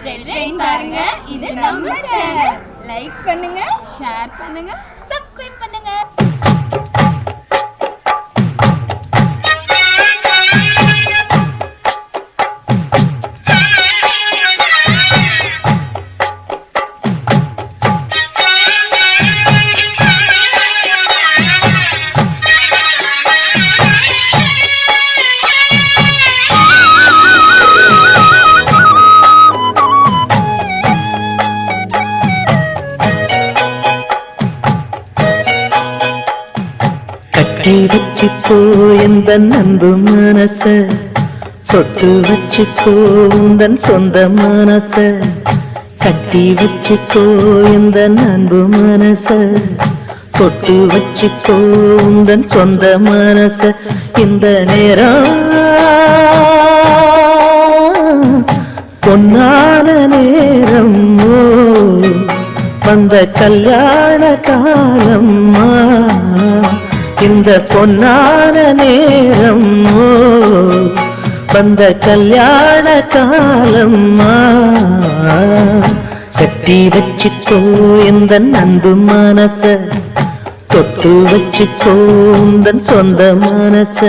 பாருங்க, இது நம்ம சேனல். லைக் பண்ணுங்க, ஷேர் பண்ணுங்க, சப்ஸ்கிரைப் பண்ணுங்க. கட்டி வச்சுக்கோ எந்த அன்பு மனச, சொட்டு வச்சுக்கோ உந்தன் சொந்த மனச. கட்டி வச்சுக்கோ எந்த அன்பு மனச, சொட்டு வச்சுக்கோ உந்தன் சொந்த மனச. இந்த நேரம் பொன்னான நேரம், வந்த கல்யாண காலம். இந்த பொன்னான நேரம், வந்த கல்யாண காலம். கட்டி வச்சுக்கோ எந்த அன்பு மனச, தொட்டு வச்சுக்கோ உந்தன் சொந்த மனச.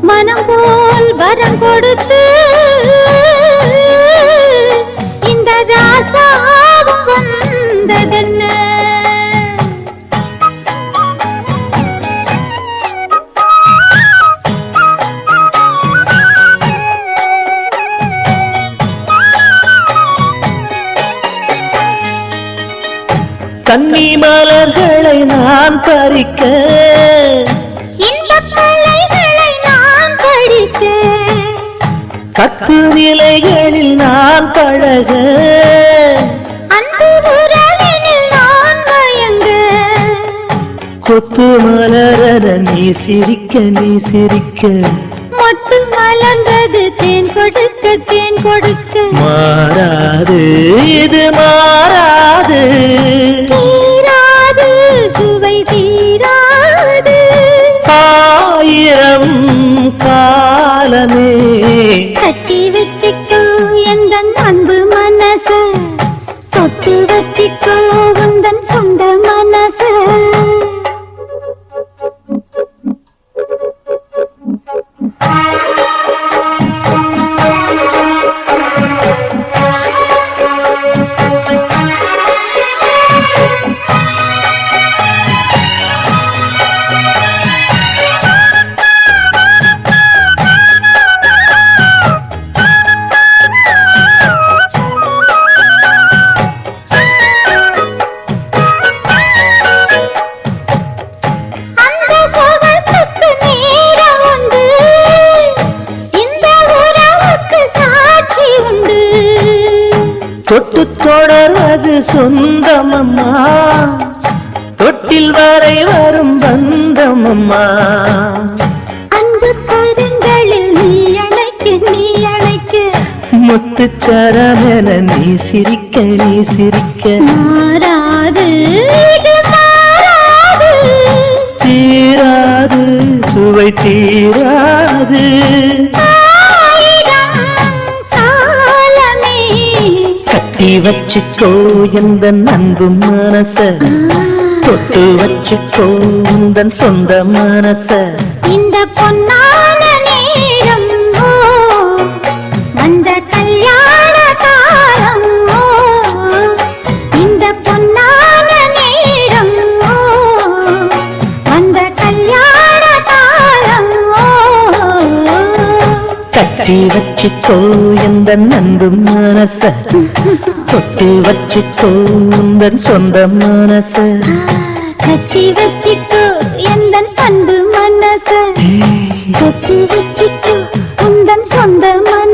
மனம் போல் வரம் கொடுத்து இந்த ராசாவும் வந்ததென்ன. கன்னி மலர்களை நான் பறிக்க, கத்து நிலைகளில் நான் பழக, அன்பு உறவினில் நான் மயங்க. கொத்து மலர நீ சிரிக்க, நீ சிரிக்க. மொட்டு மலர்ந்தது தேன் கொடுக்க, தேன் கொடுக்க. மாறாது இது மாறாது, தீராது சுவை தீராது. ஆயிரம் காலமே கட்டி வச்சுக்கோ எந்த அன்பு மனச, தொட்டு வச்சுக்கோ உந்தன் சொந்த மனச. தொட்டு தொடர்வது சொந்தமம்மா, தொட்டில் வரை வரும் பந்தமம்மா. அன்பு கரங்களில் நீ அழைக்க, நீ அழைக்க. முத்துச்சரமென நீ சிரிக்க, நீ சிரிக்க. மாறாது இது மாறாது, தீராது சுவை தீராது. கட்டி வச்சுக்கோ எந்த அன்பு மனச, தொட்டு வச்சுக்கோ உந்தன் சொந்த மனச. இந்த பொன்னான நேரம், வந்த கல்யாண காலம். இந்த பொன்னான நேரம், வந்த கல்யாண காலம். கட்டி வச்சுக்கோ எந்த அன்பு மனச, தொட்டு வச்சுக்கோ உந்தன் சொந்த மனச. கட்டி வச்சுக்கோ எந்த அன்பு மனச, தொட்டு வச்சுக்கோ உந்தன் சொந்த மனச.